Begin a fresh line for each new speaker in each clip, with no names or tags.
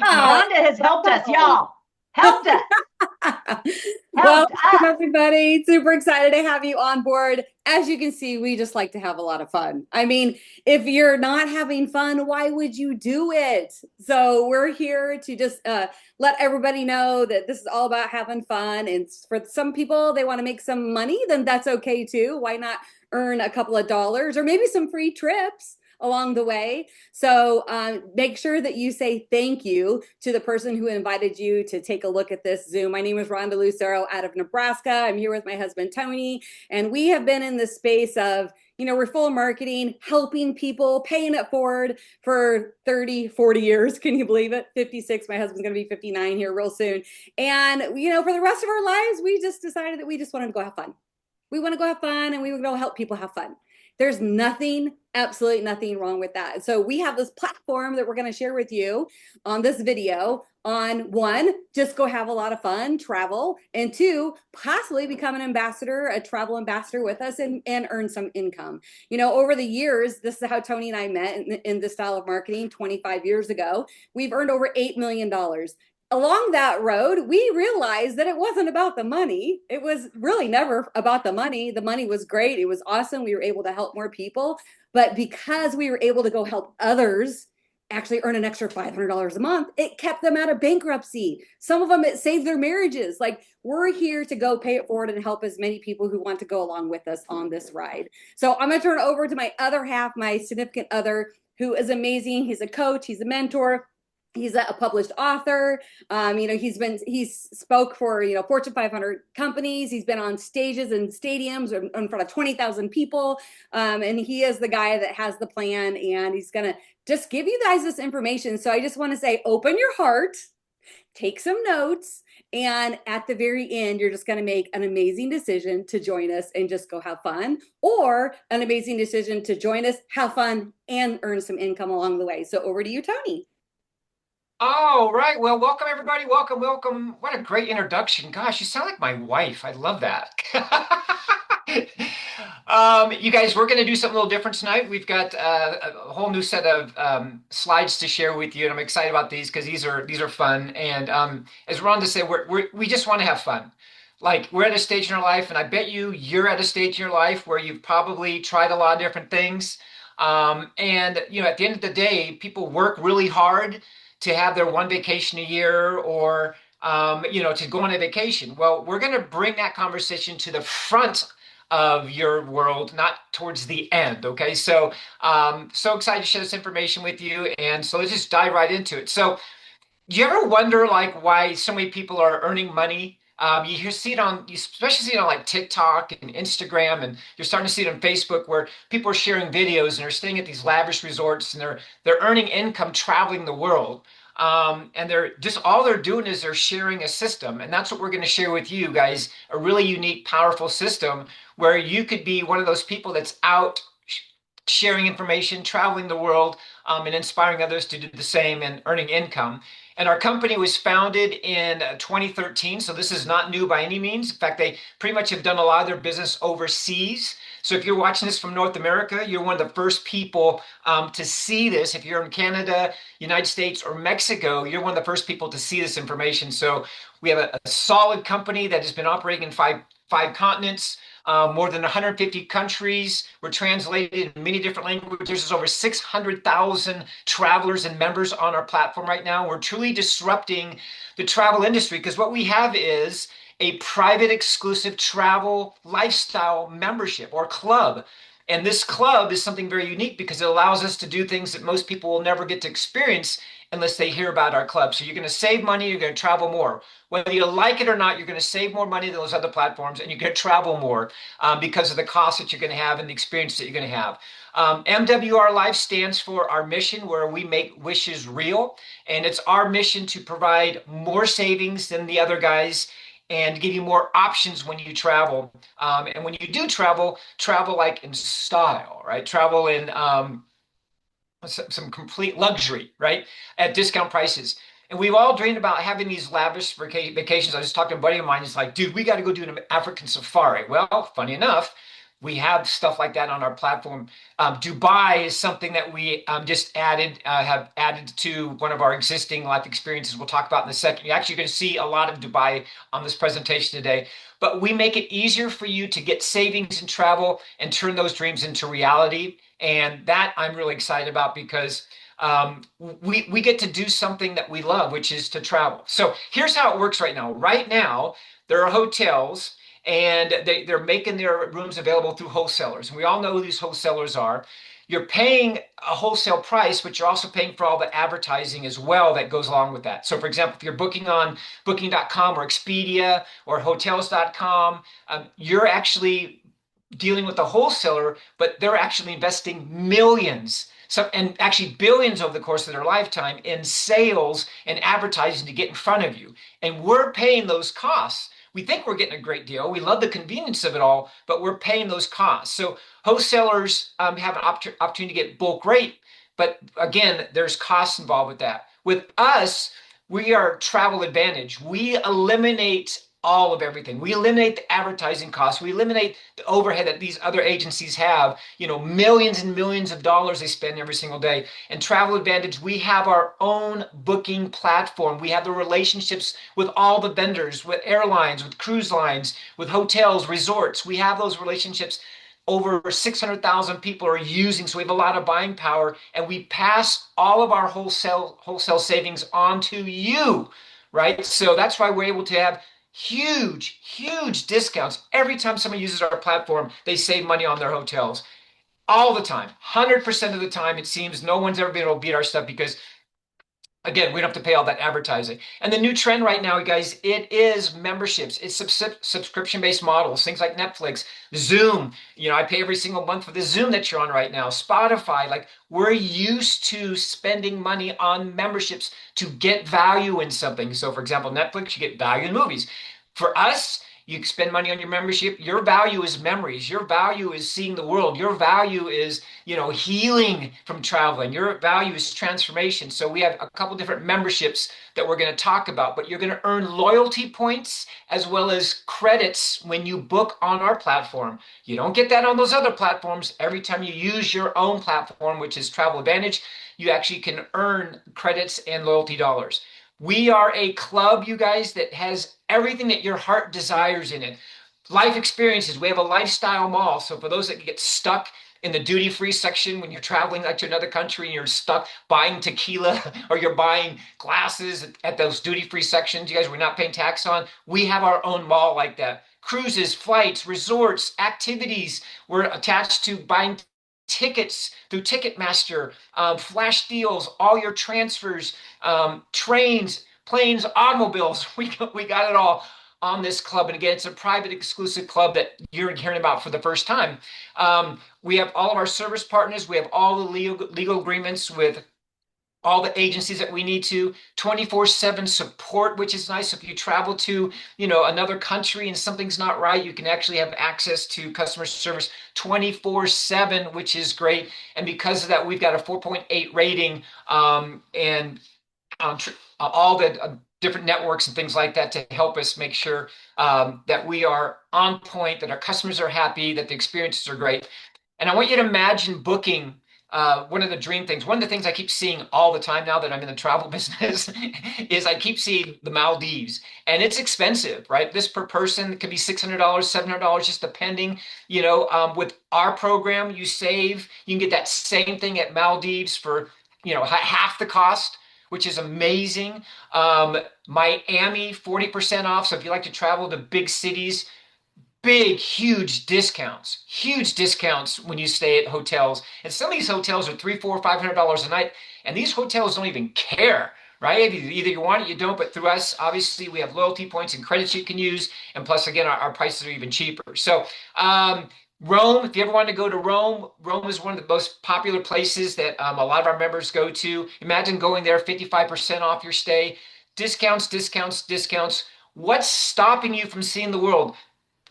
Oh,
Rhonda has helped us, y'all. Helped us. Helped
welcome
us.
everybody. Super excited to have you on board. As you can see, we just like to have a lot of fun. I mean, if you're not having fun, why would you do it? So we're here to just let everybody know that this is all about having fun. And for some people, they want to make some money, then that's okay too. Why not earn a couple of dollars or maybe some free trips along the way? So make sure that you say thank you to the person who invited you to take a look at this Zoom. My name is Rhonda Lucero out of Nebraska. I'm here with my husband, Tony, and we have been in the space of, we're full of marketing, helping people, paying it forward for 30, 40 years. Can you believe it? 56. My husband's going to be 59 here real soon. And, for the rest of our lives, we just decided that we just wanted to go have fun. We want to go have fun and we want to go help people have fun. There's nothing, absolutely nothing wrong with that. So we have this platform that we're going to share with you on this video on one, just go have a lot of fun, travel, and two, possibly become an ambassador, a travel ambassador with us and earn some income. Over the years, this is how Tony and I met in this style of marketing 25 years ago. We've earned over $8 million. Along that road, we realized that it wasn't about the money. It was really never about the money. The money was great. It was awesome. We were able to help more people. But because we were able to go help others actually earn an extra $500 a month, it kept them out of bankruptcy. Some of them, it saved their marriages. Like, we're here to go pay it forward and help as many people who want to go along with us on this ride. So I'm going to turn it over to my other half, my significant other, who is amazing. He's a coach, he's a mentor. He's a published author. He's spoke for Fortune 500 companies. He's been on stages and stadiums in front of 20,000 people, and he is the guy that has the plan. And he's gonna just give you guys this information. So I just want to say, open your heart, take some notes, and at the very end, you're just gonna make an amazing decision to join us and just go have fun, or an amazing decision to join us, have fun, and earn some income along the way. So over to you, Tony.
All right. Well, welcome everybody. Welcome, welcome. What a great introduction. Gosh, you sound like my wife. I love that. You guys, we're going to do something a little different tonight. We've got a whole new set of slides to share with you, and I'm excited about these because these are fun. And as Rhonda said, we just want to have fun. Like, we're at a stage in our life, and I bet you're at a stage in your life where you've probably tried a lot of different things. And at the end of the day, people work really hard to have their one vacation a year, or to go on a vacation. Well, we're going to bring that conversation to the front of your world, not towards the end. Okay, so so excited to share this information with you, and so let's just dive right into it. So, do you ever wonder like why so many people are earning money? You especially see it on like TikTok and Instagram, and you're starting to see it on Facebook where people are sharing videos and they're staying at these lavish resorts and they're earning income traveling the world. And they're just all they're doing is they're sharing a system, and that's what we're going to share with you guys. A really unique, powerful system where you could be one of those people that's out sharing information, traveling the world, and inspiring others to do the same and earning income. And our company was founded in 2013, so this is not new by any means. In fact, they pretty much have done a lot of their business overseas. So if you're watching this from North America, you're one of the first people to see this. If you're in Canada, United States, or Mexico, you're one of the first people to see this information. So we have a solid company that has been operating in five continents. More than 150 countries. We're translated in many different languages. There's over 600,000 travelers and members on our platform right now. We're truly disrupting the travel industry because what we have is a private, exclusive travel lifestyle membership or club. And this club is something very unique because it allows us to do things that most people will never get to experience unless they hear about our club. So you're going to save money, you're going to travel more. Whether you like it or not, you're going to save more money than those other platforms, and you're going to travel more because of the cost that you're going to have and the experience that you're going to have. MWR Life stands for our mission, where we make wishes real. And it's our mission to provide more savings than the other guys and give you more options when you travel. And when you do travel, travel like in style, right? Travel in some complete luxury, right? At discount prices. And we've all dreamed about having these lavish vacations. I just talked to a buddy of mine. He's like, dude, we got to go do an African safari. Well, funny enough, We have stuff like that on our platform. Dubai is something that we just have added to one of our existing life experiences. We'll talk about in a second. You're actually going to see a lot of Dubai on this presentation today. But we make it easier for you to get savings and travel and turn those dreams into reality. And that I'm really excited about because we get to do something that we love, which is to travel. So here's how it works right now. Right now, there are hotels and they're making their rooms available through wholesalers. And we all know who these wholesalers are. You're paying a wholesale price, but you're also paying for all the advertising as well that goes along with that. So, for example, if you're booking on booking.com or Expedia or hotels.com, you're actually dealing with a wholesaler, but they're actually investing millions. So, and actually billions over the course of their lifetime in sales and advertising to get in front of you. And we're paying those costs. We think we're getting a great deal. We love the convenience of it all, but we're paying those costs. So wholesalers have an opportunity to get bulk rate, but again, there's costs involved with that. With us, we are travel advantage. We eliminate all of everything. We eliminate the advertising costs. We eliminate the overhead that these other agencies have, millions and millions of dollars they spend every single day. And Travel Advantage, we have our own booking platform. We have the relationships with all the vendors, with airlines, with cruise lines, with hotels, resorts. We have those relationships. Over 600,000 people are using, so we have a lot of buying power, and we pass all of our wholesale savings on to you, right? So that's why we're able to have huge discounts. Every time someone uses our platform, they save money on their hotels. All the time, 100% of the time, it seems no one's ever been able to beat our stuff because again, we don't have to pay all that advertising. And the new trend right now, guys, it is memberships. It's subscription-based models, things like Netflix, Zoom. I pay every single month for the Zoom that you're on right now, Spotify. Like we're used to spending money on memberships to get value in something. So for example, Netflix, you get value in movies. For us, you spend money on your membership. Your value is memories. Your value is seeing the world. Your value is, healing from traveling. Your value is transformation. So we have a couple different memberships that we're going to talk about, but you're going to earn loyalty points as well as credits when you book on our platform. You don't get that on those other platforms. Every time you use your own platform, which is Travel Advantage, you actually can earn credits and loyalty dollars. We are a club, you guys, that has everything that your heart desires in it. Life experiences. We have a lifestyle mall. So for those that get stuck in the duty-free section when you're traveling like to another country and you're stuck buying tequila or you're buying glasses at those duty-free sections, you guys, we're not paying tax on. We have our own mall like that. Cruises, flights, resorts, activities. We're attached to buying tickets through Ticketmaster, flash deals, all your transfers, trains, planes, automobiles. We got it all on this club. And again, it's a private exclusive club that you're hearing about for the first time. We have all of our service partners. We have all the legal agreements with all the agencies that we need to 24/7 support, which is nice. If you travel to, another country and something's not right, you can actually have access to customer service 24/7, which is great. And because of that, we've got a 4.8 rating, and all the different networks and things like that to help us make sure that we are on point, that our customers are happy, that the experiences are great. And I want you to imagine booking one of the dream things. One of the things I keep seeing all the time now that I'm in the travel business is I keep seeing the Maldives, and it's expensive, right? This per person could be $600, $700, just depending. With our program, you can get that same thing at Maldives for half the cost, which is amazing. Miami, 40% off. So if you like to travel to big cities, huge discounts when you stay at hotels. And some of these hotels are $300, $400, $500 a night, and these hotels don't even care, right? Either you want it, you don't. But through us, obviously, we have loyalty points and credits you can use, and plus, again, our prices are even cheaper. So, Rome, if you ever wanted to go to Rome, Rome is one of the most popular places that a lot of our members go to. Imagine going there, 55% off your stay, discounts. What's stopping you from seeing the world?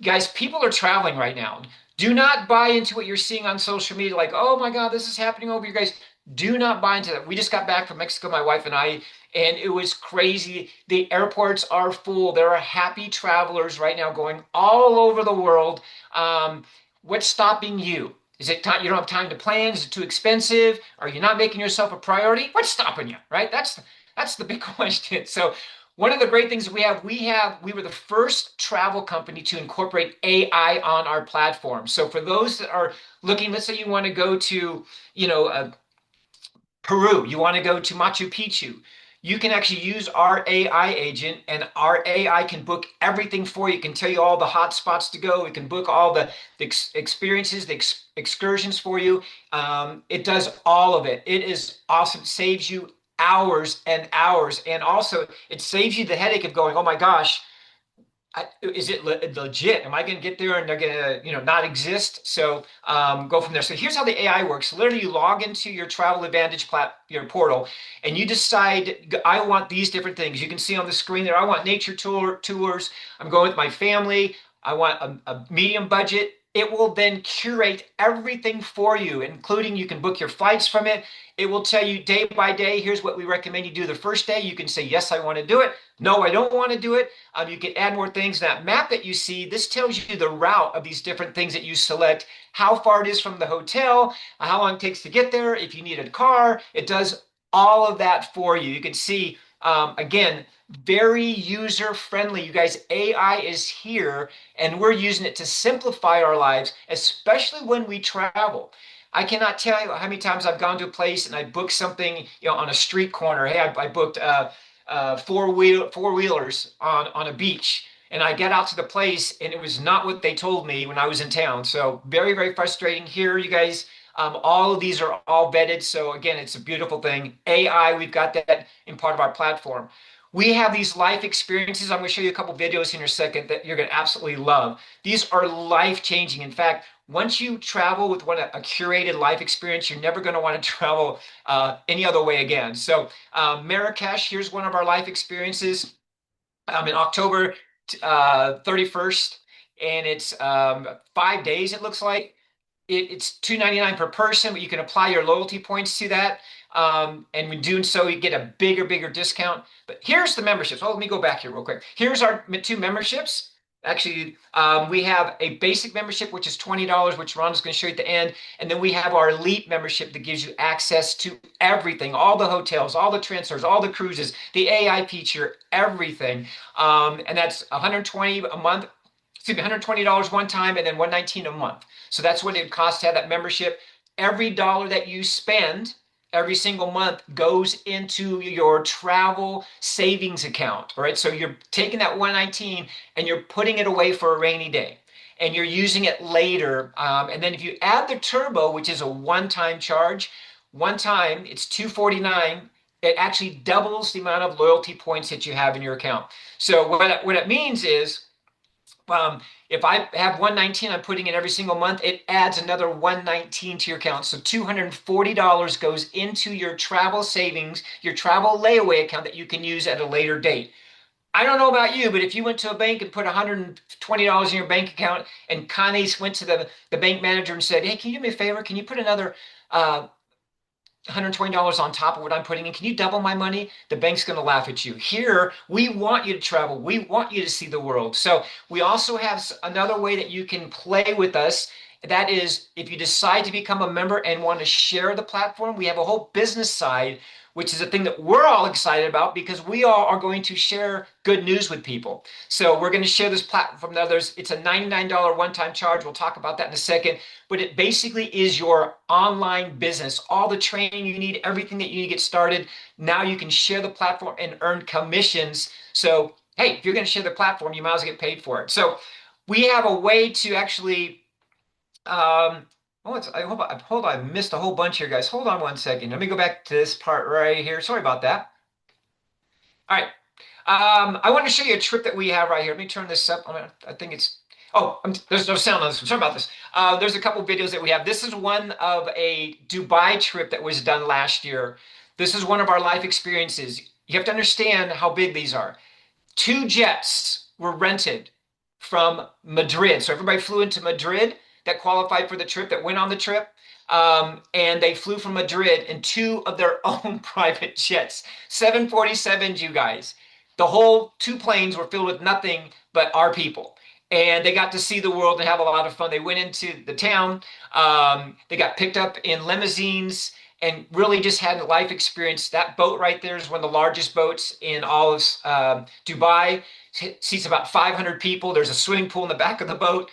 Guys, people are traveling right now. Do not buy into what you're seeing on social media, like, oh my God, this is happening over here, guys. Do not buy into that. We just got back from Mexico, my wife and I, and it was crazy. The airports are full. There are happy travelers right now going all over the world. What's stopping you? Is it time you don't have time to plan? Is it too expensive? Are you not making yourself a priority? What's stopping you, right? That's the big question. So one of the great things we were the first travel company to incorporate AI on our platform. So for those that are looking, let's say you want to go to, you know, Peru, you want to go to Machu Picchu, you can actually use our AI agent, and our AI can book everything for you. It can tell you all the hot spots to go. It can book all the experiences, the excursions for you. It does all of it. It is awesome. It saves you hours and hours. And also, it saves you the headache of going, oh my gosh, is it legit? Am I going to get there and they're going to, not exist? So go from there. So here's how the AI works. Literally, you log into your Travel Advantage your portal, and you decide, I want these different things. You can see on the screen there, I want nature tours. I'm going with my family. I want a medium budget. It will then curate everything for you, including you can book your flights from it. It will tell you day by day, here's what we recommend you do the first day. You can say, yes, I want to do it. No, I don't want to do it. You can add more things. That map that you see, this tells you the route of these different things that you select, how far it is from the hotel, how long it takes to get there, if you need a car. It does all of that for you. You can see, again, very user friendly. You guys, AI is here, and we're using it to simplify our lives, especially when we travel. I cannot tell you how many times I've gone to a place and I booked something, on a street corner. Hey, I booked four-wheelers on a beach, and I get out to the place and it was not what they told me when I was in town. So very, very frustrating here, you guys. All of these are all vetted. So again, it's a beautiful thing. AI, we've got that in part of our platform. We have these life experiences. I'm going to show you a couple videos in a second that you're going to absolutely love. These are life changing. In fact, once you travel with a curated life experience, you're never going to want to travel any other way again. So Marrakesh, here's one of our life experiences in October 31st, and it's 5 days, it looks like. It's $299 per person, but you can apply your loyalty points to that. And when doing so, you get a bigger discount. But here's the memberships. Oh, let me go back here real quick. Here's our two memberships. Actually, we have a basic membership, which is $20, which Ron is going to show you at the end. And then we have our elite membership that gives you access to everything, all the hotels, all the transfers, all the cruises, the AI feature, everything. And that's $120 a month. Excuse me, $120 one time, and then $119 a month. So that's what it costs to have that membership. Every dollar that you spend every single month goes into your travel savings account. All right. So you're taking that 119 and you're putting it away for a rainy day, and you're using it later. And then if you add the turbo, which is a one-time charge, one time it's $249. It actually doubles the amount of loyalty points that you have in your account. So what it means is, if I have 119, I'm putting in every single month, it adds another 119 to your account. So $240 goes into your travel savings, your travel layaway account that you can use at a later date. I don't know about you, but if you went to a bank and put $120 in your bank account, and Connie went to the bank manager and said, hey, can you do me a favor? Can you put another $120 on top of what I'm putting in? Can you double my money? The bank's going to laugh at you. Here, we want you to travel. We want you to see the world. So we also have another way that you can play with us. That is, if you decide to become a member and want to share the platform, we have a whole business side, which is a thing that we're all excited about, because we all are going to share good news with people. So we're going to share this platform with others. It's a $99 one-time charge. We'll talk about that in a second. But it basically is your online business. All the training you need, everything that you need to get started. Now you can share the platform and earn commissions. So, hey, if you're going to share the platform, you might as well get paid for it. So we have a way to actually hold on, I missed a whole bunch here, guys. Hold on one second. Let me go back to this part right here. Sorry about that. All right. I want to show you a trip that we have right here. Let me turn this up. I think it's, there's no sound on this. Sorry about this. There's a couple videos that we have. This is one of a Dubai trip that was done last year. This is one of our life experiences. You have to understand how big these are. 2 jets were rented from Madrid. So everybody flew into Madrid that qualified for the trip, that went on the trip. And they flew from Madrid in 2 of their own private jets, 747s, you guys. The whole 2 planes were filled with nothing but our people. and they got to see the world and have a lot of fun. They went into the town. They got picked up in limousines and really just had a life experience. That boat right there is one of the largest boats in all of Dubai. Seats about 500 people. There's a swimming pool in the back of the boat.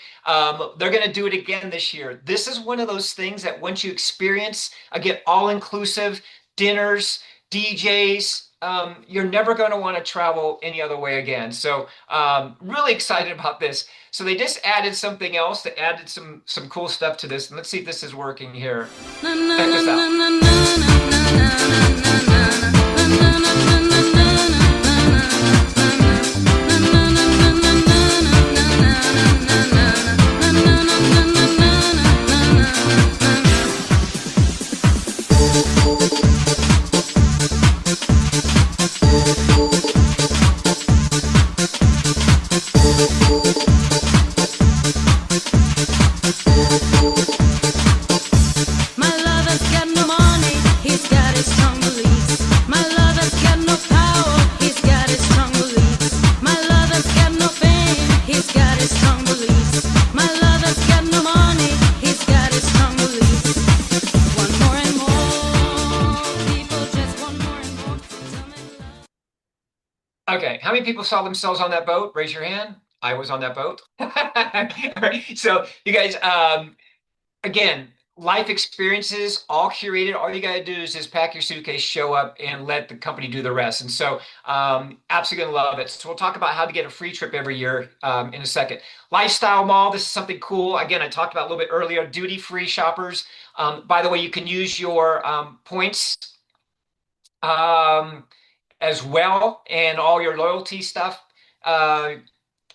They're going to do it again this year. This is one of those things that once you experience, again, all inclusive dinners, DJs, you're never going to want to travel any other way again. So really excited about this. So they just added something else. They added some cool stuff to this. And let's see if this is working here. Check this out.
My lover's got no money, he's got his strong beliefs. My lover's got no power, he's got his strong beliefs. My lover's got no fame, he's got his strong beliefs. My lover's got no money, he's got his strong beliefs. One more and more, people just want more and more. Tell me love.
Okay, how many people saw themselves on that boat? Raise your hand. I was on that boat. All right, so you guys, again, life experiences, all curated. All you got to do is just pack your suitcase, show up, and let the company do the rest. And so, absolutely gonna love it. So we'll talk about how to get a free trip every year in a second. Lifestyle Mall. This is something cool. Again, I talked about a little bit earlier. Duty-free shoppers. By the way, you can use your points as well, and all your loyalty stuff.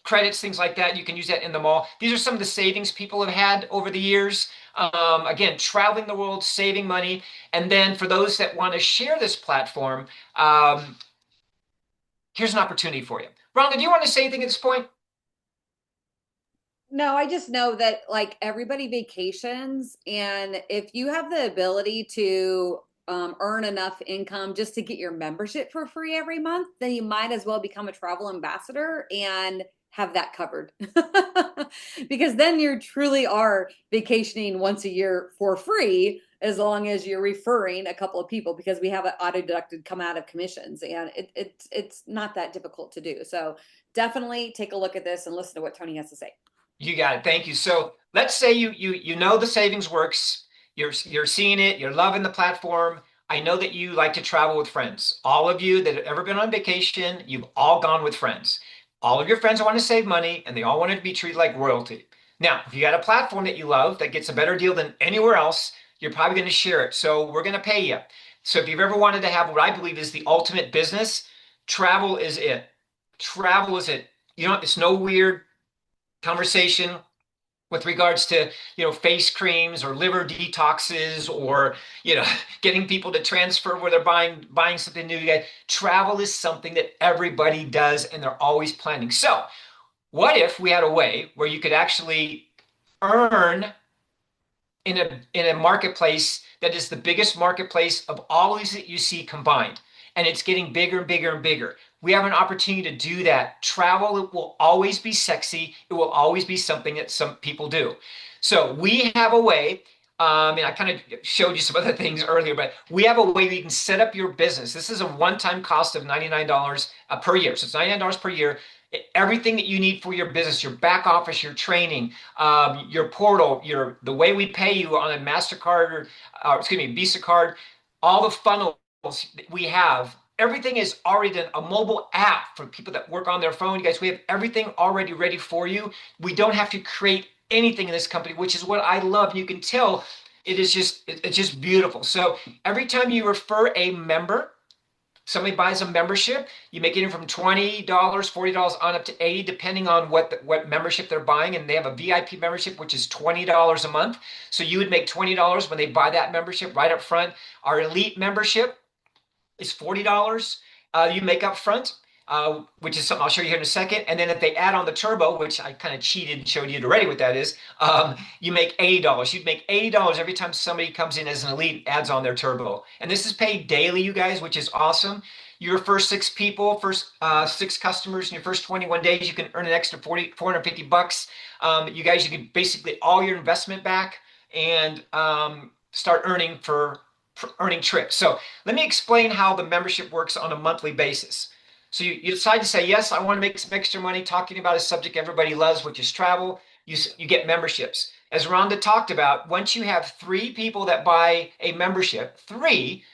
Credits, things like that. You can use that in the mall. These are some of the savings people have had over the years. Again, traveling the world, saving money. And then for those that want to share this platform, here's an opportunity for you. Rhonda, do you want to say anything at this point?
No, I just know that like everybody vacations, and if you have the ability to earn enough income just to get your membership for free every month, then you might as well become a travel ambassador and have that covered. Because then you truly are vacationing once a year for free, as long as you're referring a couple of people, because we have it auto deducted come out of commissions, and it's not that difficult to do. So definitely take a look at this and listen to what Tony has to say.
You got it. Thank you. So let's say you know the savings works. You're seeing it. You're loving the platform. I know that you like to travel with friends. All of you that have ever been on vacation, you've all gone with friends. All of your friends want to save money, and they all want it to be treated like royalty. Now, if you got a platform that you love that gets a better deal than anywhere else, you're probably going to share it. So we're going to pay you. So if you've ever wanted to have what I believe is the ultimate business, travel is it. Travel is it. You know, it's no weird conversation with regards to face creams or liver detoxes or getting people to transfer where they're buying something new. Travel is something that everybody does, and they're always planning. So what if we had a way where you could actually earn in a marketplace that is the biggest marketplace of all these that you see combined, and it's getting bigger and bigger and bigger? We have an opportunity to do that. Travel, it will always be sexy. It will always be something that some people do. So we have a way, and I kind of showed you some other things earlier, but we have a way that you can set up your business. This is a one-time cost of $99 per year. So it's $99 per year. Everything that you need for your business, your back office, your training, your portal, the way we pay you on a MasterCard or excuse me, Visa card, all the funnels that we have. Everything is already done. A mobile app for people that work on their phone. You guys, we have everything already ready for you. We don't have to create anything in this company, which is what I love. You can tell it's just beautiful. So every time you refer a member, somebody buys a membership, you make it in from $20, $40 on up to $80, depending on what membership they're buying. And they have a VIP membership, which is $20 a month. So you would make $20 when they buy that membership right up front. Our elite membership is $40 you make up front. which is something I'll show you here in a second. And then if they add on the turbo, which I kind of cheated and showed you already what that is, you make $80. You'd make $80 every time somebody comes in as an elite, adds on their turbo. And this is paid daily, you guys, which is awesome. Your first 6 people, first 6 customers in your first 21 days, you can earn an extra 450 bucks. You guys, you can basically all your investment back and start earning for earning trips. So let me explain how the membership works on a monthly basis. So you decide to say, yes, I want to make some extra money talking about a subject everybody loves, which is travel. You get memberships. As Rhonda talked about, once you have 3 people that buy a membership, 3,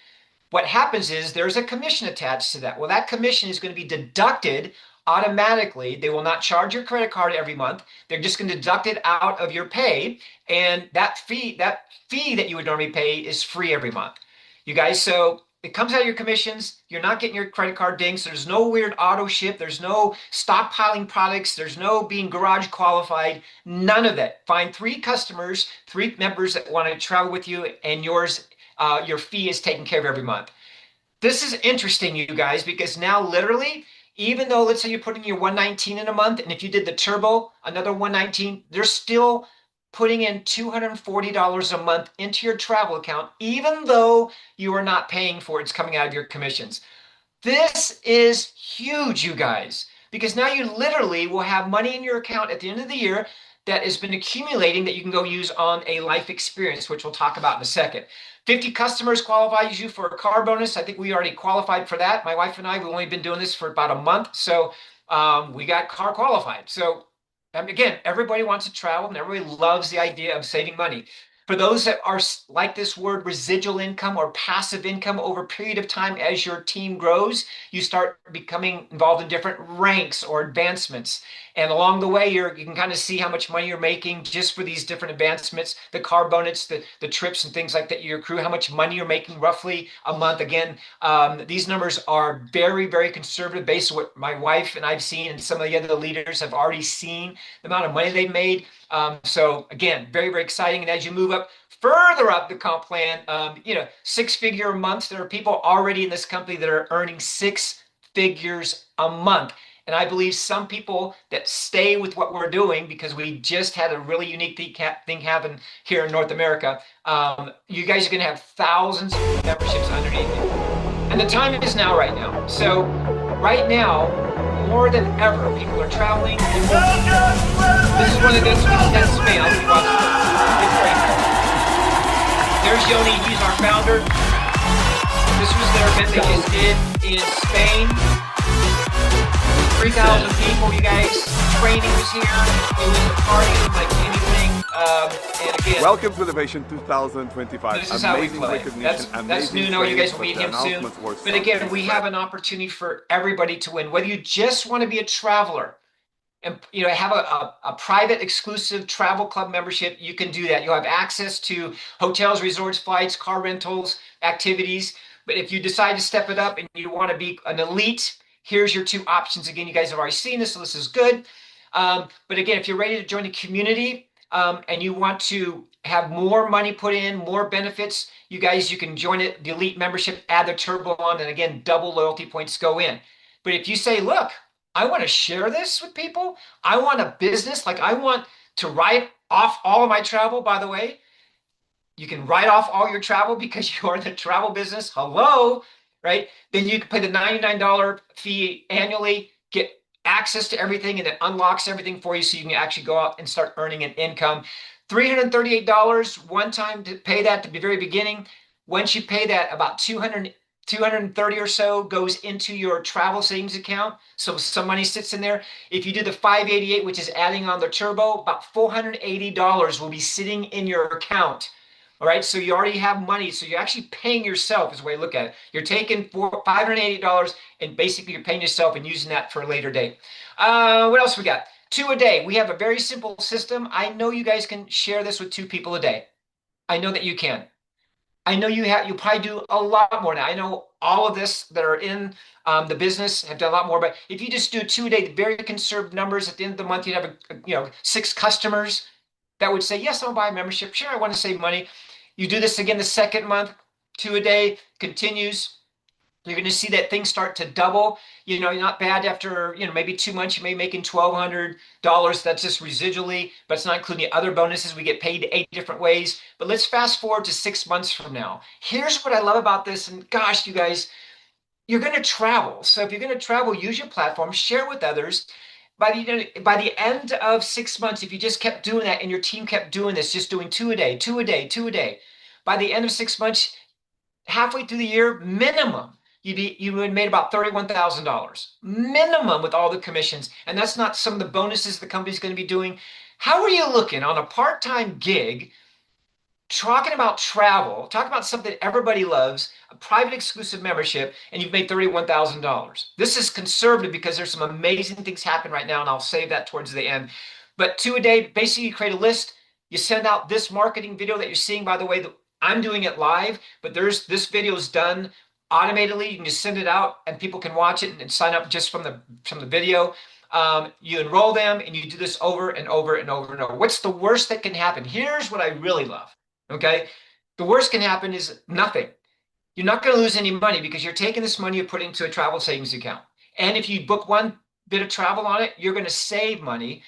what happens is there's a commission attached to that. Well, that commission is going to be deducted automatically. They will not charge your credit card every month. They're just going to deduct it out of your pay. And that fee that you would normally pay is free every month. You guys, so it comes out of your commissions. You're not getting your credit card dings. There's no weird auto ship. There's no stockpiling products. There's no being garage qualified. None of that. Find 3 customers, 3 members that want to travel with you, and your fee is taken care of every month. This is interesting, you guys, because now literally, even though let's say you're putting your 119 in a month, and if you did the turbo, another 119, they're still putting in $240 a month into your travel account, even though you are not paying for it. It's coming out of your commissions. This is huge, you guys, because now you literally will have money in your account at the end of the year that has been accumulating that you can go use on a life experience, which we'll talk about in a second. 50 customers qualifies you for a car bonus. I think we already qualified for that. My wife and I, we've only been doing this for about a month. So we got car qualified. So again, everybody wants to travel and everybody loves the idea of saving money. For those that are like this word residual income or passive income over a period of time as your team grows, you start becoming involved in different ranks or advancements. And along the way, you can kind of see how much money you're making just for these different advancements, the car bonus, the trips and things like that, your crew, how much money you're making roughly a month. Again, these numbers are very, very conservative based on what my wife and I've seen and some of the other leaders have already seen, the amount of money they've made. So again, very, very exciting. And as you move up further up the comp plan, 6-figure months, there are people already in this company that are earning 6 figures a month. And I believe some people that stay with what we're doing, because we just had a really unique thing happen here in North America, you guys are going to have thousands of memberships underneath you. And the time is now right now. So right now, more than ever, people are traveling. This is one of those that's Spain. I'll be watching this. There's Yoni. He's our founder. This was their event they just did in Spain. 3,000 people, you guys. Training was here. It was a party like anything. And again,
welcome to Elevation 2025.
This is how we play. That's new. No, you guys will meet him soon. But again, we have an opportunity for everybody to win. Whether you just want to be a traveler and have a private exclusive travel club membership, you can do that. You'll have access to hotels, resorts, flights, car rentals, activities. But if you decide to step it up and you want to be an elite, here's your 2 options. Again, you guys have already seen this, so this is good. But again, if you're ready to join the community and you want to have more money put in, more benefits, you guys, you can join it, the elite membership, add the turbo on, and again, double loyalty points go in. But if you say, look, I want to share this with people, I want a business, like I want to write off all of my travel, by the way, you can write off all your travel because you are in the travel business. Hello, right? Then you can pay the $99 fee annually, get access to everything, and it unlocks everything for you so you can actually go out and start earning an income. $338 one time to pay that at the very beginning. Once you pay that, about 230 or so goes into your travel savings account. So some money sits in there. If you do the 588, which is adding on the turbo, about $480 will be sitting in your account. All right, so you already have money. So you're actually paying yourself is the way to look at it. You're taking $580 and basically you're paying yourself and using that for a later date. What else we got? 2 a day. We have a very simple system. I know you guys can share this with 2 people a day. I know that you can. I know you probably do a lot more now. I know all of this that are in the business have done a lot more, but if you just do 2 a day, the very conservative numbers at the end of the month, you'd have 6 customers that would say, yes, I'll buy a membership. Sure, I want to save money. You do this again the second month, 2 a day, continues. You're going to see that things start to double. You're not bad after, maybe 2 months, you may be making $1,200. That's just residually, but it's not including the other bonuses. We get paid 8 different ways. But let's fast forward to 6 months from now. Here's what I love about this. And gosh, you guys, you're going to travel. So if you're going to travel, use your platform, share with others. By the end of 6 months, if you just kept doing that and your team kept doing this, just doing two a day, two a day, two a day, by the end of 6 months, halfway through the year, minimum, you would have made about $31,000 minimum with all the commissions. And that's not some of the bonuses the company's going to be doing. How are you looking on a part-time gig, talking about travel, talking about something everybody loves, a private exclusive membership, and you've made $31,000? This is conservative because there's some amazing things happen right now, and I'll save that towards the end. But two a day, basically you create a list, you send out this marketing video that you're seeing, by the way, I'm doing it live, but this video is done automatically. You can just send it out and people can watch it and sign up just from the video. You enroll them and you do this over and over and over and over. What's the worst that can happen? Here's what I really love. Okay. The worst can happen is nothing. You're not going to lose any money because you're taking this money and putting it into a travel savings account. And if you book one bit of travel on it, you're going to save money.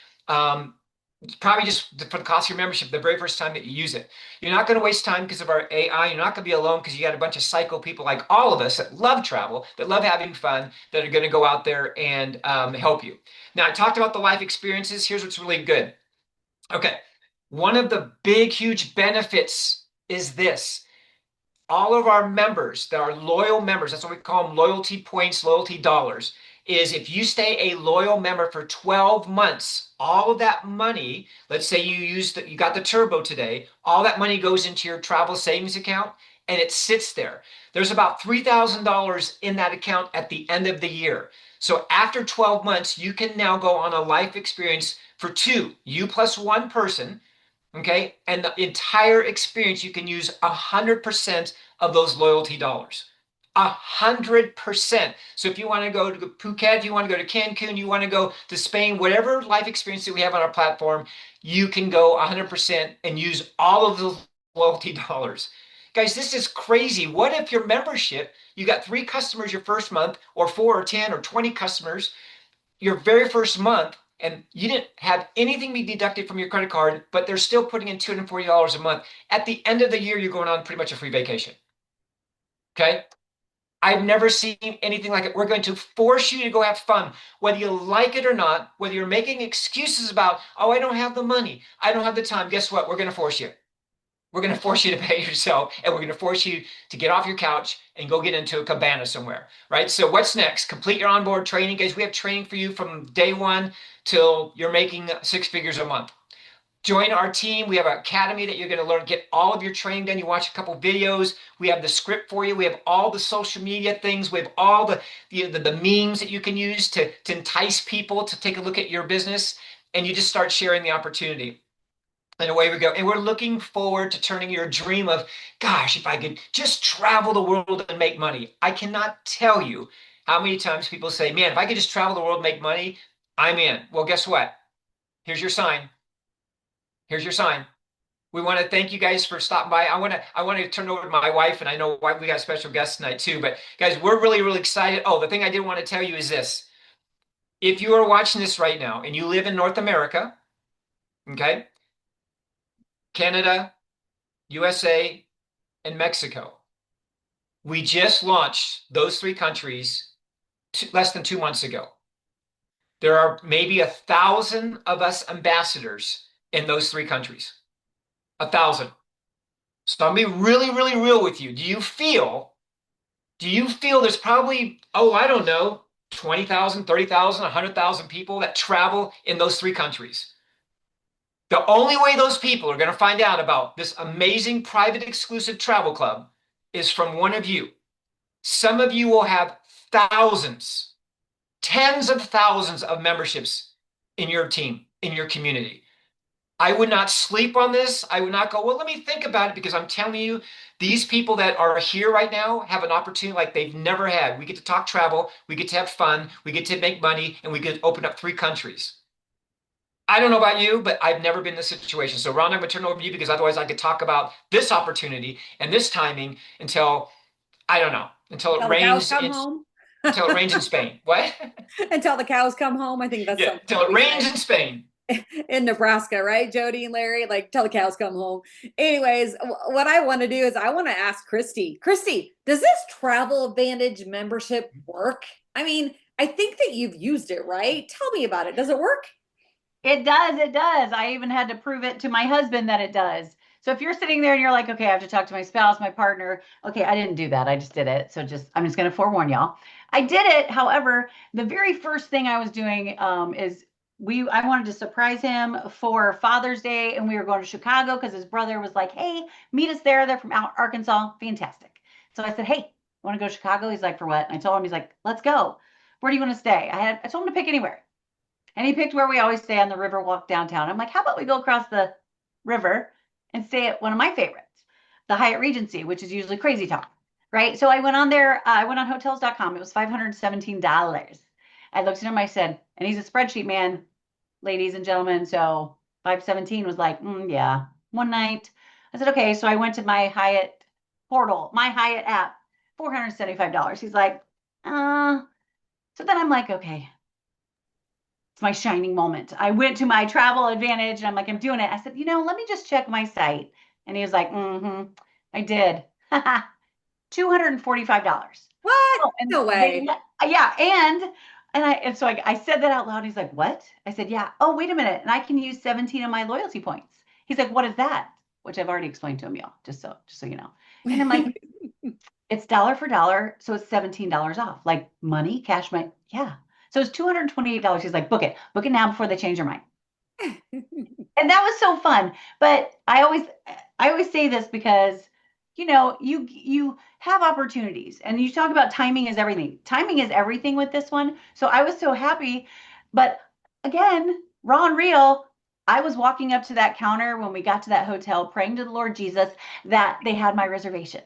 Probably just for the cost of your membership the very first time that you use it. You're not going to waste time because of our AI. You're not going to be alone because you got a bunch of psycho people like all of us that love travel, that love having fun, that are going to go out there and help you. Now, I talked about the life experiences. Here's what's really good. Okay. One of the big, huge benefits is this. All of our members that are loyal members, that's what we call them, loyalty points, loyalty dollars, is if you stay a loyal member for 12 months, all of that money, let's say you got the turbo today, all that money goes into your travel savings account and it sits there. There's about $3,000 in that account at the end of the year. So after 12 months, you can now go on a life experience for two, you plus one person. Okay. And the entire experience, you can use 100% of those loyalty dollars. 100%. So if you want to go to Phuket, if you want to go to Cancun, you want to go to Spain, whatever life experience that we have on our platform, you can go 100% and use all of those loyalty dollars. Guys, this is crazy. What if your membership, you got 3 customers your first month, or 4 or 10 or 20 customers your very first month, and you didn't have anything be deducted from your credit card, but they're still putting in $240 a month. At the end of the year, you're going on pretty much a free vacation. Okay? I've never seen anything like it. We're going to force you to go have fun, whether you like it or not, whether you're making excuses about, oh, I don't have the money, I don't have the time. Guess what? We're going to force you. We're going to force you to pay yourself, and we're going to force you to get off your couch and go get into a cabana somewhere, right? So what's next? Complete your onboard training. Guys, we have training for you from day one till you're making 6 figures a month. Join our team. We have an academy that you're going to learn, get all of your training done. You watch a couple videos. We have the script for you. We have all the social media things. We have all the memes that you can use to entice people to take a look at your business. And you just start sharing the opportunity. And away we go. And we're looking forward to turning your dream of, gosh, if I could just travel the world and make money. I cannot tell you how many times people say, man, if I could just travel the world and make money, I'm in. Well, guess what? Here's your sign. Here's your sign. We want to thank you guys for stopping by. I want to turn it over to my wife, and I know we got a special guest tonight too. But guys, we're really, really excited. Oh, the thing I did want to tell you is this. If you are watching this right now and you live in North America, okay, Canada, USA, and Mexico, we just launched those 3 countries less than 2 months ago. There are maybe 1,000 of us ambassadors in those 3 countries. 1,000. So I'm being really, really real with you. Do you feel there's probably, I don't know, 20,000, 30,000, 100,000 people that travel in those 3 countries? The only way those people are going to find out about this amazing private exclusive travel club is from one of you. Some of you will have thousands, tens of thousands of memberships in your team, in your community. I would not sleep on this. I would not go, well, let me think about it, because I'm telling you, these people that are here right now have an opportunity like they've never had. We get to talk travel, we get to have fun, we get to make money, and we get to open up 3 countries. I don't know about you, but I've never been in this situation. So Ron, I'm going to turn it over to you, because otherwise I could talk about this opportunity and this timing until I don't know until it
Until the cows
rains
come
in
home.
until it rains in Spain. What?
Until the cows come home. I think that's
Yeah,
something
until
that
it
we
rains
say
in Spain.
in Nebraska, right? Jody and Larry, like till the cows come home. Anyways, what I want to do is I want to ask Christy. Christy, does this Travel Advantage membership work? I mean, I think that you've used it, right? Tell me about it. Does it work?
It does. It does. I even had to prove it to my husband that it does. So if you're sitting there and you're like, okay, I have to talk to my spouse, my partner. Okay, I didn't do that. I just did it. So I'm just going to forewarn y'all. I did it. However, the very first thing I was doing is I wanted to surprise him for Father's Day, and we were going to Chicago because his brother was like, hey, meet us there. They're from Arkansas. Fantastic. So I said, hey, want to go to Chicago? He's like, for what? And I told him, he's like, let's go. Where do you want to stay? I told him to pick anywhere. And he picked where we always stay on the Riverwalk downtown. I'm like, how about we go across the river and stay at one of my favorites, the Hyatt Regency, which is usually Crazy Talk, right? So I went on there. I went on hotels.com. It was $517. I looked at him. I said, and he's a spreadsheet man, ladies and gentlemen. So 517 was like, yeah, one night. I said, okay. So I went to my Hyatt portal, my Hyatt app, $475. He's like, so then I'm like, okay, it's my shining moment. I went to my Travel Advantage and I'm like, I'm doing it. I said, let me just check my site. And he was like, I did. $245.
What?
Oh, and
No way.
yeah, and so I said that out loud. He's like, what? I said, yeah. Oh, wait a minute. And I can use 17 of my loyalty points. He's like, what is that? Which I've already explained to him, y'all, just so you know. And I'm like, it's dollar for dollar, so it's $17 off. Like money, cash money. Yeah. So it's $228. He's like, book it. Book it now before they change their mind. And that was so fun. But I always say this because you have opportunities and you talk about timing is everything. Timing is everything with this one. So I was so happy. But again, raw and real, I was walking up to that counter when we got to that hotel, praying to the Lord Jesus that they had my reservation.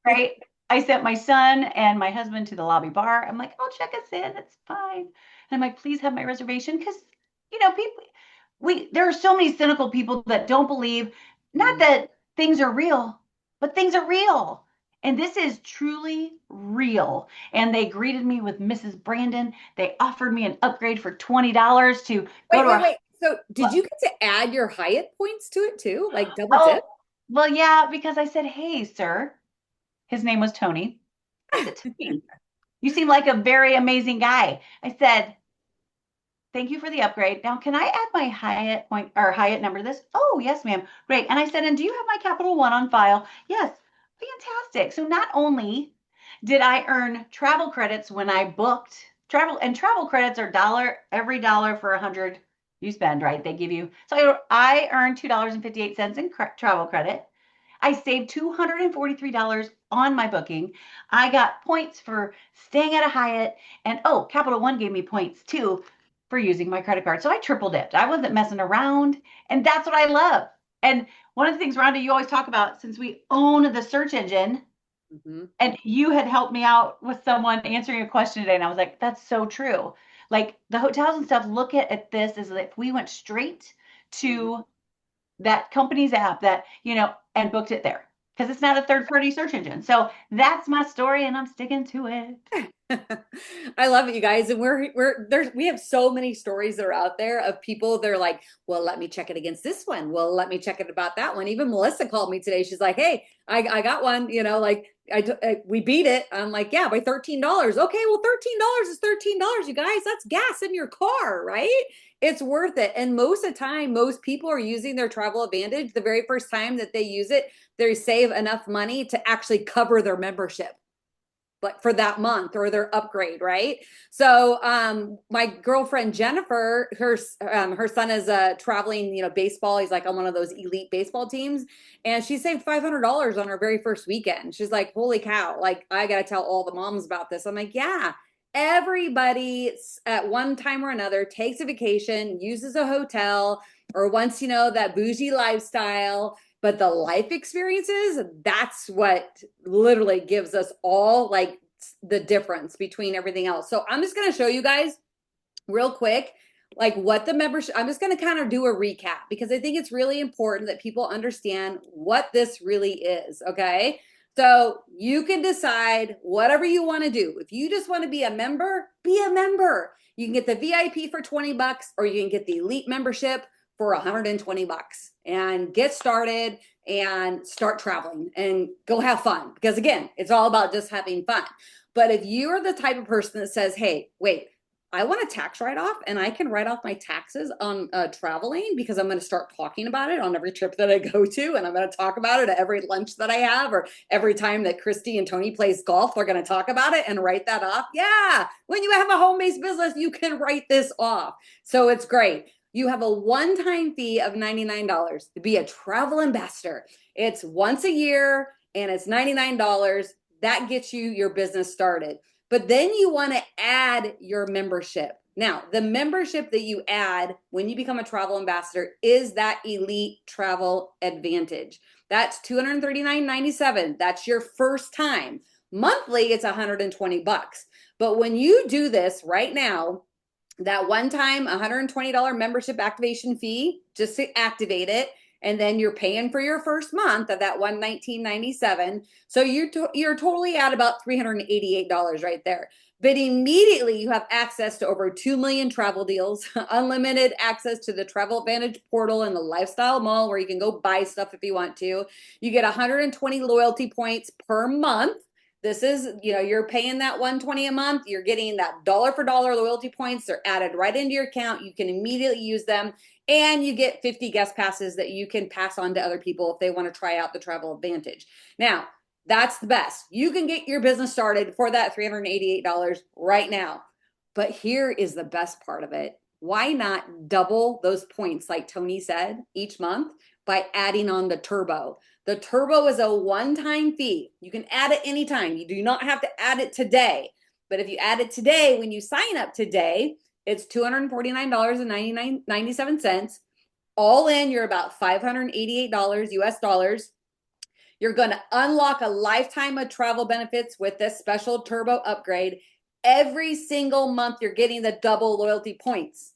Right? I sent my son and my husband to the lobby bar. I'm like, "Oh, check us in. It's fine." And I'm like, "Please have my reservation," because people, there are so many cynical people that don't believe, not that things are real, but things are real. And this is truly real. And they greeted me with Mrs. Brandon. They offered me an upgrade for $20 to go to
Wait. So did you get to add your Hyatt points to it too? Like double dip?
Oh, well, yeah, because I said, "Hey, sir." His name was Tony. I said, "Tony, you seem like a very amazing guy." I said, "Thank you for the upgrade. Now, can I add my Hyatt point or Hyatt number to this?" "Oh, yes, ma'am." "Great." And I said, "And do you have my Capital One on file?" "Yes." Fantastic. So not only did I earn travel credits when I booked travel, and travel credits are every dollar for 100 you spend, right? They give you. So I earned $2.58 in travel credit. I saved $243 on my booking. I got points for staying at a Hyatt. And oh, Capital One gave me points too for using my credit card. So I triple dipped. I wasn't messing around. And that's what I love. And one of the things, Rhonda, you always talk about, since we own the search engine, and you had helped me out with someone answering a question today. And I was like, that's so true. Like the hotels and stuff look at this as if we went straight to that company's app and booked it there because it's not a third party search engine. So that's my story and I'm sticking to it.
I love it, you guys. And we have so many stories that are out there of people. They're like, well, let me check it against this one. Well, let me check it about that one. Even Melissa called me today. She's like, hey, I got one, like we beat it. I'm like, yeah, by $13. Okay, well, $13 is $13, you guys. That's gas in your car, right? It's worth it. And most of the time, most people are using their Travel Advantage. The very first time that they use it, they save enough money to actually cover their membership, like for that month or their upgrade, right? So my girlfriend Jennifer, her son is traveling, baseball. He's like on one of those elite baseball teams, and she saved $500 on her very first weekend. She's like, holy cow, like I gotta tell all the moms about this. I'm like, yeah, everybody at one time or another takes a vacation, uses a hotel, or wants, that bougie lifestyle. But the life experiences, that's what literally gives us all like the difference between everything else. So I'm just going to show you guys real quick, like what the membership, I'm just going to kind of do a recap because I think it's really important that people understand what this really is. Okay. So you can decide whatever you want to do. If you just want to be a member, be a member. You can get the VIP for 20 bucks, or you can get the elite membership for 120 bucks and get started and start traveling and go have fun. Because again, it's all about just having fun. But if you're the type of person that says, hey, wait, I want a tax write-off, and I can write off my taxes on traveling because I'm going to start talking about it on every trip that I go to, and I'm going to talk about it at every lunch that I have, or every time that Christy and Tony plays golf, they're going to talk about it and write that off. Yeah, when you have a home-based business, you can write this off. So it's great. You have a one-time fee of $99 to be a travel ambassador. It's once a year, and it's $99. That gets you your business started. But then you want to add your membership. Now, the membership that you add when you become a travel ambassador is that Elite Travel Advantage. That's $239.97. That's your first time. Monthly, it's 120 bucks. But when you do this right now, that one-time $120 membership activation fee, just to activate it, and then you're paying for your first month of that $119.97. So you're totally at about $388 right there. But immediately you have access to over 2 million travel deals, unlimited access to the Travel Advantage portal and the Lifestyle Mall where you can go buy stuff if you want to. You get 120 loyalty points per month. This is, you're paying that 120 a month. You're getting that dollar for dollar loyalty points. They're added right into your account. You can immediately use them. And you get 50 guest passes that you can pass on to other people if they want to try out the Travel Advantage. Now, that's the best. You can get your business started for that $388 right now. But here is the best part of it. Why not double those points, like Tony said, each month by adding on the Turbo? The Turbo is a one-time fee. You can add it anytime. You do not have to add it today. But if you add it today, when you sign up today, it's $249.97. All in, you're about $588 US dollars. You're going to unlock a lifetime of travel benefits with this special Turbo upgrade. Every single month, you're getting the double loyalty points.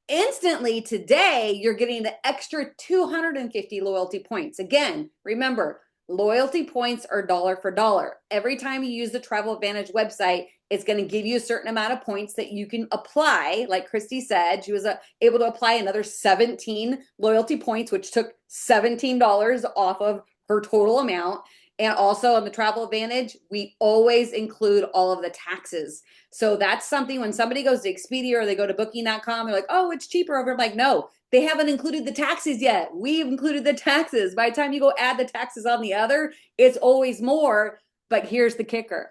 Instantly today, you're getting the extra 250 loyalty points. Again, remember, loyalty points are dollar for dollar. Every time you use the Travel Advantage website, it's going to give you a certain amount of points that you can apply. Like Christy said, she was able to apply another 17 loyalty points, which took $17 off of her total amount. And also on the Travel Advantage, we always include all of the taxes. So that's something when somebody goes to Expedia or they go to booking.com, they're like, oh, it's cheaper over. I'm like, no, they haven't included the taxes yet. We've included the taxes. By the time you go add the taxes on the other, it's always more. But here's the kicker.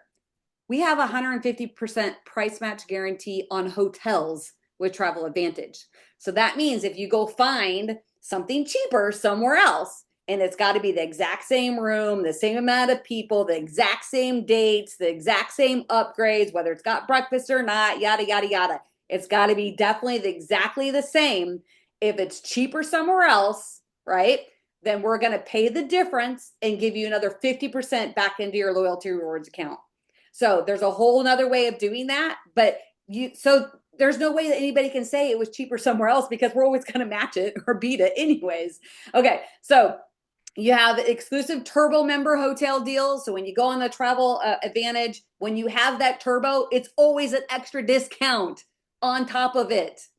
We have a 150% price match guarantee on hotels with Travel Advantage. So that means if you go find something cheaper somewhere else, and it's got to be the exact same room, the same amount of people, the exact same dates, the exact same upgrades, whether it's got breakfast or not, yada, yada, yada. It's got to be definitely exactly the same. If it's cheaper somewhere else, right, then we're going to pay the difference and give you another 50% back into your loyalty rewards account. So there's a whole nother way of doing that. But there's no way that anybody can say it was cheaper somewhere else because we're always going to match it or beat it anyways. Okay, so you have exclusive Turbo member hotel deals. So when you go on the Travel Advantage, when you have that Turbo, it's always an extra discount on top of it.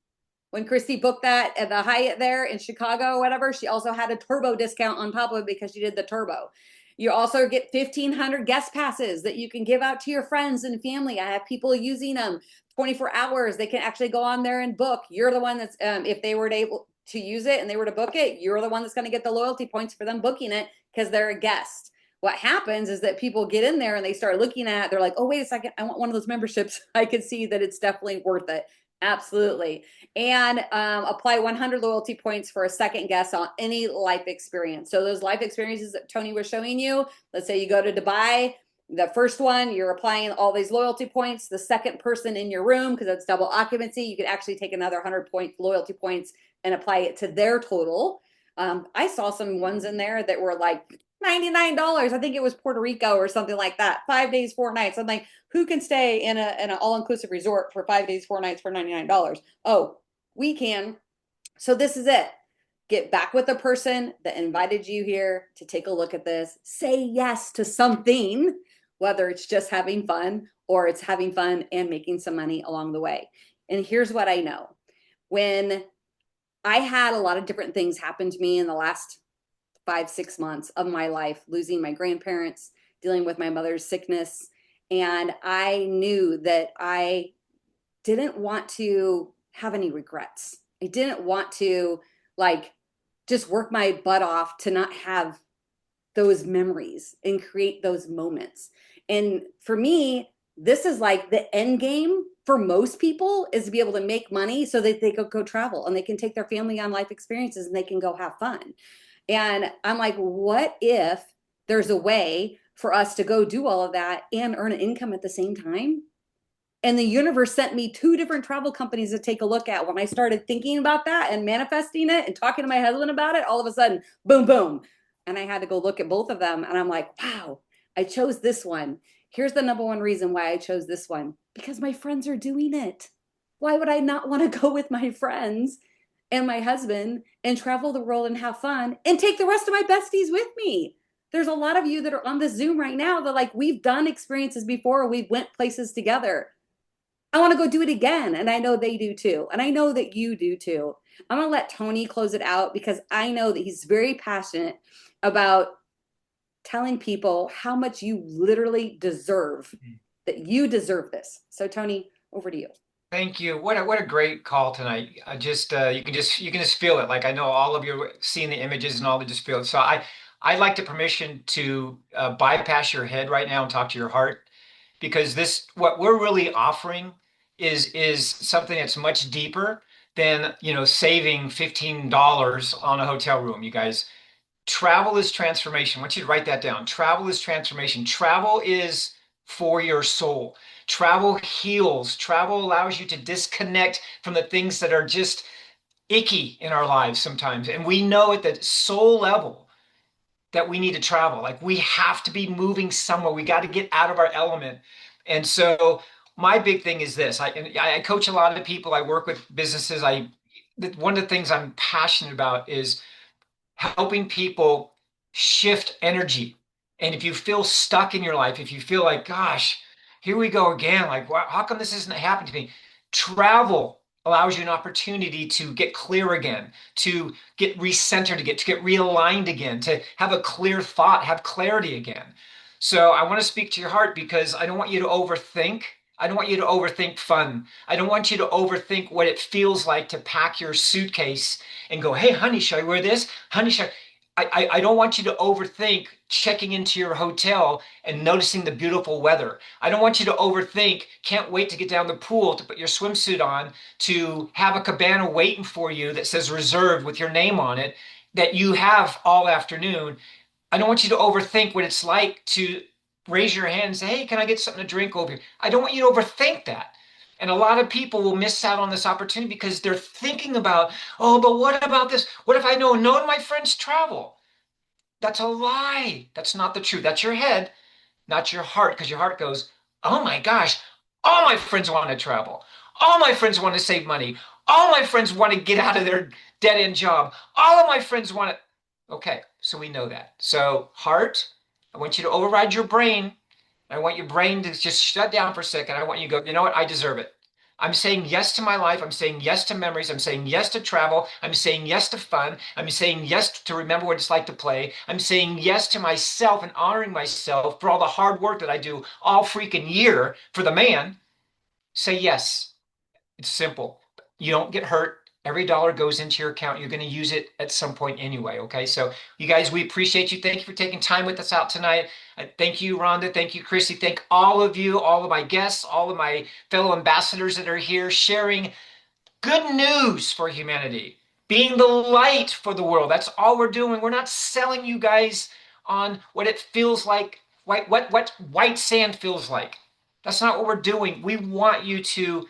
When Christy booked that at the Hyatt there in Chicago or whatever, she also had a Turbo discount on top of it because she did the Turbo. You also get 1,500 guest passes that you can give out to your friends and family. I have people using them 24 hours. They can actually go on there and book. You're the one that's, if they were able to use it and they were to book it, you're the one that's going to get the loyalty points for them booking it because they're a guest. What happens is that people get in there and they start looking at it. They're like, oh, wait a second. I want one of those memberships. I can see that it's definitely worth it. Absolutely. And apply 100 loyalty points for a second guest on any life experience. So those life experiences that Tony was showing you, let's say you go to Dubai, the first one, you're applying all these loyalty points. The second person in your room, because that's double occupancy, you could actually take another 100 loyalty points and apply it to their total. I saw some ones in there that were like $99. I think it was Puerto Rico or something like that. 5 days, 4 nights. I'm like, who can stay in an all-inclusive resort for 5 days, 4 nights for $99? Oh, we can. So this is it. get back with the person that invited you here to take a look at this, say yes to something, whether it's just having fun or it's having fun and making some money along the way. And here's what I know. When I had a lot of different things happen to me in the last 5-6 months of my life, losing my grandparents, dealing with my mother's sickness, and I knew that I didn't want to have any regrets. I didn't want to like just work my butt off to not have those memories and create those moments. And for me, this is like the end game for most people, is to be able to make money so that they could go travel and they can take their family on life experiences and they can go have fun. And I'm like, what if there's a way for us to go do all of that and earn an income at the same time? And the universe sent me 2 different travel companies to take a look at. When I started thinking about that and manifesting it and talking to my husband about it, all of a sudden, boom, boom. And I had to go look at both of them. And I'm like, wow, I chose this one. Here's the number one reason why I chose this one: because my friends are doing it. Why would I not want to go with my friends and my husband and travel the world and have fun and take the rest of my besties with me? There's a lot of you that are on this Zoom right now that like, we've done experiences before. We went places together. I want to go do it again. And I know they do too. And I know that you do too. I'm going to let Tony close it out because I know that he's very passionate about telling people how much you literally deserve, that you deserve this. So Tony, over to you.
Thank you. What a great call tonight. I just you can just feel it. Like I know all of you are seeing the images and all that, just feel it. So I'd like the permission to bypass your head right now and talk to your heart, because this, what we're really offering is something that's much deeper than, saving $15 on a hotel room. You guys, travel is transformation. I want you to write that down. Travel is transformation. Travel is for your soul. Travel heals. Travel allows you to disconnect from the things that are just icky in our lives sometimes. And we know at the soul level that we need to travel. Like we have to be moving somewhere. We got to get out of our element. And so my big thing is this. I coach a lot of people. I work with businesses. One of the things I'm passionate about is helping people shift energy. And if you feel stuck in your life, if you feel like, gosh, here we go again, like, how come this isn't happening to me? Travel allows you an opportunity to get clear again, to get recentered again, to get realigned again, to have a clear thought, have clarity again. So I want to speak to your heart, because I don't want you to overthink. I don't want you to overthink fun. I don't want you to overthink what it feels like to pack your suitcase and go, hey, honey, should I wear this? Honey, should I don't want you to overthink checking into your hotel and noticing the beautiful weather. I don't want you to overthink, can't wait to get down the pool to put your swimsuit on, to have a cabana waiting for you that says reserved with your name on it, that you have all afternoon. I don't want you to overthink what it's like to raise your hand and say, hey, can I get something to drink over here? I don't want you to overthink that. And a lot of people will miss out on this opportunity because they're thinking about, oh, but what about this? What if I know none of my friends travel? That's a lie. That's not the truth. That's your head, not your heart, because your heart goes, oh my gosh, all my friends want to travel. All my friends want to save money. All my friends want to get out of their dead-end job. All of my friends want to. Okay, so we know that. So heart, I want you to override your brain. I want your brain to just shut down for a second. I want you to go, you know what? I deserve it. I'm saying yes to my life. I'm saying yes to memories. I'm saying yes to travel. I'm saying yes to fun. I'm saying yes to remember what it's like to play. I'm saying yes to myself and honoring myself for all the hard work that I do all freaking year for the man. Say yes. It's simple. You don't get hurt. Every dollar goes into your account. You're going to use it at some point anyway. Okay. So you guys, we appreciate you. Thank you for taking time with us out tonight. Thank you, Rhonda. Thank you, Chrissy. Thank all of you, all of my guests, all of my fellow ambassadors that are here sharing good news for humanity, being the light for the world. That's all we're doing. We're not selling you guys on what it feels like, what white sand feels like. That's not what we're doing. We want you to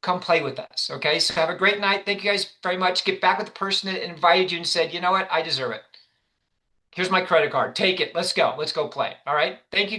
come play with us. Okay. So have a great night. Thank you guys very much. Get back with the person that invited you and said, you know what? I deserve it. Here's my credit card. Take it. Let's go. Let's go play. All right. Thank you.